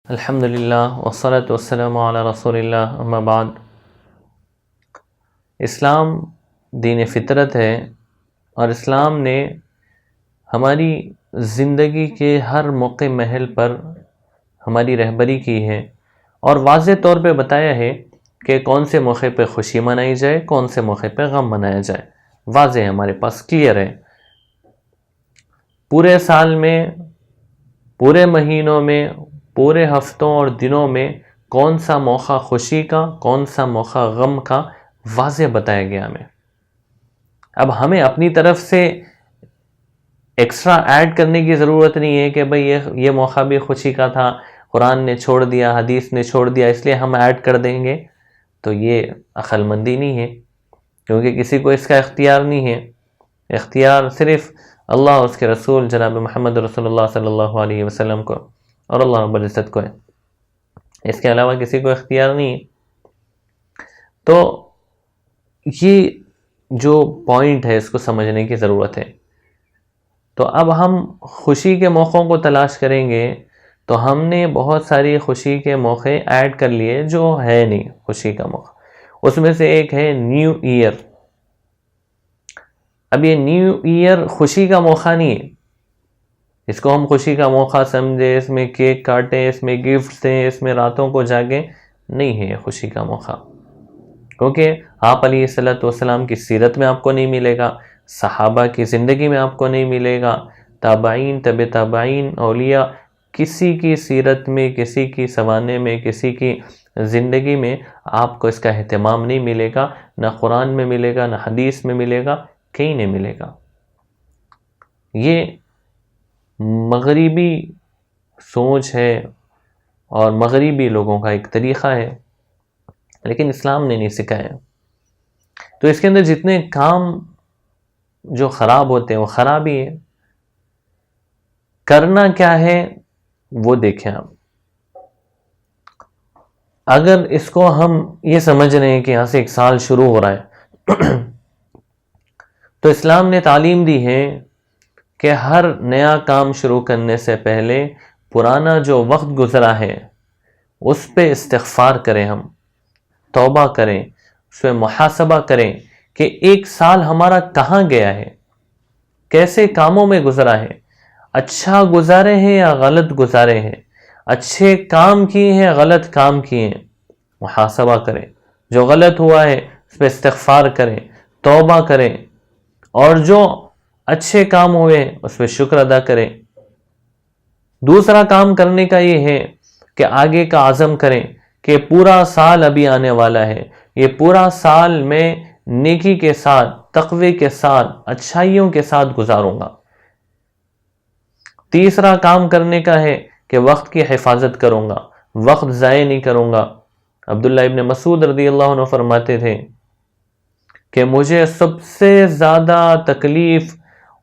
الحمدللہ والصلاة والسلام علی رسول اللہ اما بعد۔ اسلام دین فطرت ہے اور اسلام نے ہماری زندگی کے ہر موقع محل پر ہماری رہبری کی ہے اور واضح طور پہ بتایا ہے کہ کون سے موقع پہ خوشی منائی جائے، کون سے موقع پہ غم منایا جائے۔ واضح ہے، ہمارے پاس کلیئر ہے۔ پورے سال میں، پورے مہینوں میں، پورے ہفتوں اور دنوں میں کون سا موقع خوشی کا، کون سا موقع غم کا، واضح بتایا گیا ہمیں۔ اب ہمیں اپنی طرف سے ایکسٹرا ایڈ کرنے کی ضرورت نہیں ہے کہ بھئی یہ موقع بھی خوشی کا تھا، قرآن نے چھوڑ دیا، حدیث نے چھوڑ دیا، اس لیے ہم ایڈ کر دیں گے، تو یہ عقل مندی نہیں ہے، کیونکہ کسی کو اس کا اختیار نہیں ہے۔ اختیار صرف اللہ اور اس کے رسول جناب محمد رسول اللہ صلی اللہ علیہ وسلم کو اور اللہ رب العزت کو ہے، اس کے علاوہ کسی کو اختیار نہیں ہے۔ تو یہ جو پوائنٹ ہے اس کو سمجھنے کی ضرورت ہے۔ تو اب ہم خوشی کے موقعوں کو تلاش کریں گے تو ہم نے بہت ساری خوشی کے موقع ایڈ کر لیے جو ہے نہیں خوشی کا موقع۔ اس میں سے ایک ہے نیو ایئر۔ اب یہ نیو ایئر خوشی کا موقع نہیں ہے، اس کو ہم خوشی کا موقع سمجھے، اس میں کیک کاٹیں، اس میں گفٹ دیں، اس میں راتوں کو جاگیں، نہیں ہے یہ خوشی کا موقع، کیونکہ آپ علیہ الصلوۃ والسلام کی سیرت میں آپ کو نہیں ملے گا، صحابہ کی زندگی میں آپ کو نہیں ملے گا، تابعین، تبع تابعین، اولیاء، کسی کی سیرت میں، کسی کی سوانے میں، کسی کی زندگی میں آپ کو اس کا اہتمام نہیں ملے گا، نہ قرآن میں ملے گا، نہ حدیث میں ملے گا، کہیں نہیں ملے گا۔ یہ مغربی سوچ ہے اور مغربی لوگوں کا ایک طریقہ ہے، لیکن اسلام نے نہیں سکھایا۔ تو اس کے اندر جتنے کام جو خراب ہوتے ہیں وہ خراب ہی ہے۔ کرنا کیا ہے وہ دیکھیں آپ۔ اگر اس کو ہم یہ سمجھ رہے ہیں کہ یہاں سے ایک سال شروع ہو رہا ہے تو اسلام نے تعلیم دی ہے کہ ہر نیا کام شروع کرنے سے پہلے پرانا جو وقت گزرا ہے اس پہ استغفار کریں، ہم توبہ کریں، اس پہ محاسبہ کریں کہ ایک سال ہمارا کہاں گیا ہے، کیسے کاموں میں گزرا ہے، اچھا گزارے ہیں یا غلط گزارے ہیں، اچھے کام کیے ہیں، غلط کام کیے ہیں، محاسبہ کریں۔ جو غلط ہوا ہے اس پہ استغفار کریں، توبہ کریں، اور جو اچھے کام ہوئے اس پہ شکر ادا کریں۔ دوسرا کام کرنے کا یہ ہے کہ آگے کا عزم کریں کہ پورا سال ابھی آنے والا ہے، یہ پورا سال میں نیکی کے ساتھ، تقوی کے ساتھ، اچھائیوں کے ساتھ گزاروں گا۔ تیسرا کام کرنے کا ہے کہ وقت کی حفاظت کروں گا، وقت ضائع نہیں کروں گا۔ عبداللہ ابن مسعود رضی اللہ عنہ فرماتے تھے کہ مجھے سب سے زیادہ تکلیف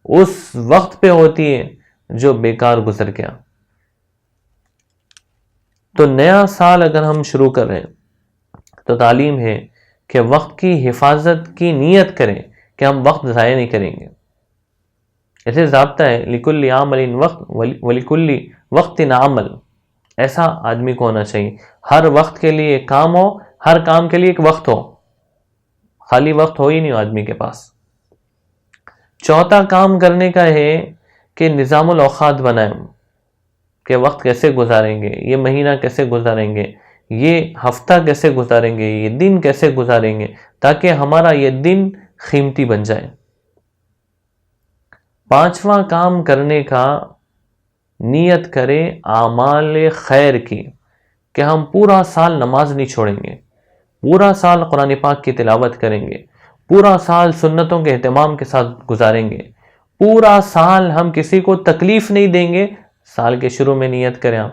اس وقت پہ ہوتی ہے جو بیکار گزر گیا۔ تو نیا سال اگر ہم شروع کر رہے ہیں تو تعلیم ہے کہ وقت کی حفاظت کی نیت کریں کہ ہم وقت ضائع نہیں کریں گے۔ ایسے ضابطہ ہے لِكُلِّ عَمَلٍ وقت وَلِكُلِّ وَقْتٍ عَمَل، ایسا آدمی کو ہونا چاہیے، ہر وقت کے لیے ایک کام ہو، ہر کام کے لیے ایک وقت ہو، خالی وقت ہو ہی نہیں آدمی کے پاس۔ چوتھا کام کرنے کا ہے کہ نظام الاوقات بنائیں کہ وقت کیسے گزاریں گے، یہ مہینہ کیسے گزاریں گے، یہ ہفتہ کیسے گزاریں گے، یہ دن کیسے گزاریں گے، تاکہ ہمارا یہ دن قیمتی بن جائے۔ پانچواں کام کرنے کا نیت کرے اعمال خیر کی کہ ہم پورا سال نماز نہیں چھوڑیں گے، پورا سال قرآن پاک کی تلاوت کریں گے، پورا سال سنتوں کے اہتمام کے ساتھ گزاریں گے، پورا سال ہم کسی کو تکلیف نہیں دیں گے۔ سال کے شروع میں نیت کریں آپ۔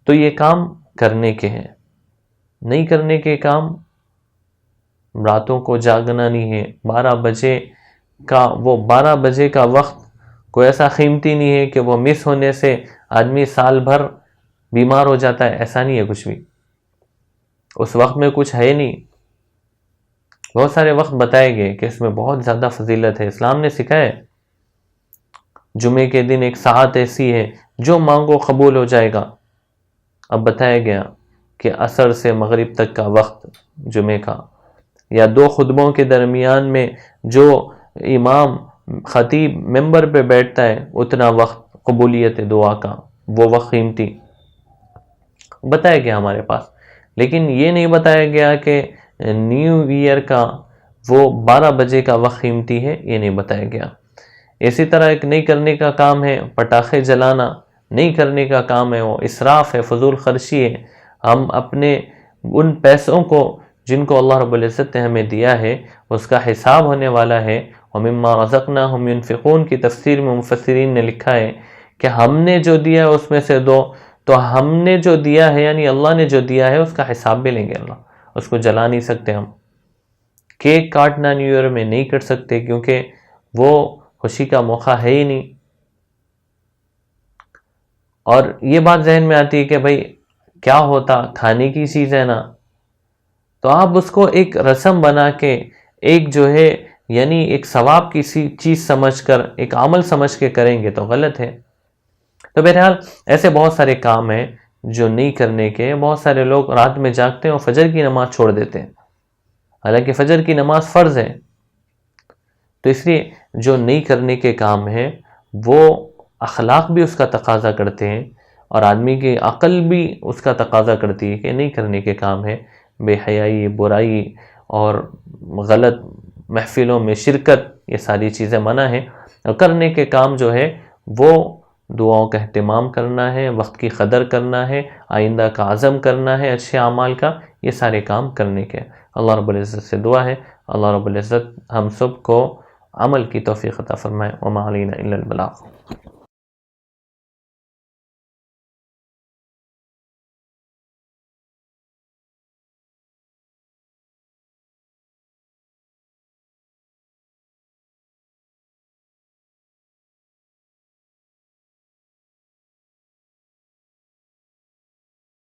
تو یہ کام کرنے کے ہیں۔ نہیں کرنے کے کام، راتوں کو جاگنا نہیں ہے، 12 بجے کا وقت کوئی ایسا قیمتی نہیں ہے کہ وہ مس ہونے سے آدمی سال بھر بیمار ہو جاتا ہے، ایسا نہیں ہے کچھ بھی۔ اس وقت میں کچھ ہے نہیں، بہت سارے وقت بتائے گئے کہ اس میں بہت زیادہ فضیلت ہے، اسلام نے سکھایا ہے۔ جمعے کے دن ایک ساعت ایسی ہے جو مانگو قبول ہو جائے گا۔ اب بتایا گیا کہ عصر سے مغرب تک کا وقت جمعے کا، یا 2 خطبوں کے درمیان میں جو امام خطیب ممبر پہ بیٹھتا ہے اتنا وقت قبولیت دعا کا، وہ وقت قیمتی بتایا گیا ہمارے پاس۔ لیکن یہ نہیں بتایا گیا کہ نیو ایئر کا وہ 12 بجے کا وقت قیمتی ہے، یہ نہیں بتایا گیا۔ اسی طرح ایک نہیں کرنے کا کام ہے پٹاخے جلانا، نہیں کرنے کا کام ہے وہ اسراف ہے، فضول خرچی ہے۔ ہم اپنے ان پیسوں کو جن کو اللہ رب العزت نے ہمیں دیا ہے اس کا حساب ہونے والا ہے۔ وَمِمَّا رَزَقْنَاهُمْ يُنْفِقُونَ کی تفسیر میں مفسرین نے لکھا ہے کہ ہم نے جو دیا ہے اس میں سے دو، تو ہم نے جو دیا ہے یعنی اللہ نے جو دیا ہے اس کا حساب بھی لیں گے اللہ، اس کو جلا نہیں سکتے ہم۔ کیک کاٹنا نیو ایئر میں نہیں کر سکتے کیونکہ وہ خوشی کا موقع ہے ہی نہیں۔ اور یہ بات ذہن میں آتی ہے کہ بھائی کیا ہوتا، کھانے کی چیز ہے نا، تو آپ اس کو ایک رسم بنا کے ایک جو ہے یعنی ایک ثواب کی چیز سمجھ کر ایک عمل سمجھ کے کریں گے تو غلط ہے۔ تو بہرحال ایسے بہت سارے کام ہیں جو نہیں کرنے کے۔ بہت سارے لوگ رات میں جاگتے ہیں اور فجر کی نماز چھوڑ دیتے ہیں، حالانکہ فجر کی نماز فرض ہے۔ تو اس لیے جو نہیں کرنے کے کام ہیں وہ اخلاق بھی اس کا تقاضا کرتے ہیں اور آدمی کی عقل بھی اس کا تقاضا کرتی ہے کہ نہیں کرنے کے کام ہے۔ بے حیائی، برائی اور غلط محفلوں میں شرکت، یہ ساری چیزیں منع ہیں۔ اور کرنے کے کام جو ہے وہ دعاؤں کا اہتمام کرنا ہے، وقت کی قدر کرنا ہے، آئندہ کا عزم کرنا ہے اچھے اعمال کا، یہ سارے کام کرنے کے۔ اللہ رب العزت سے دعا ہے اللہ رب العزت ہم سب کو عمل کی توفیق عطا فرمائے۔ وما علینا الا البلاغ۔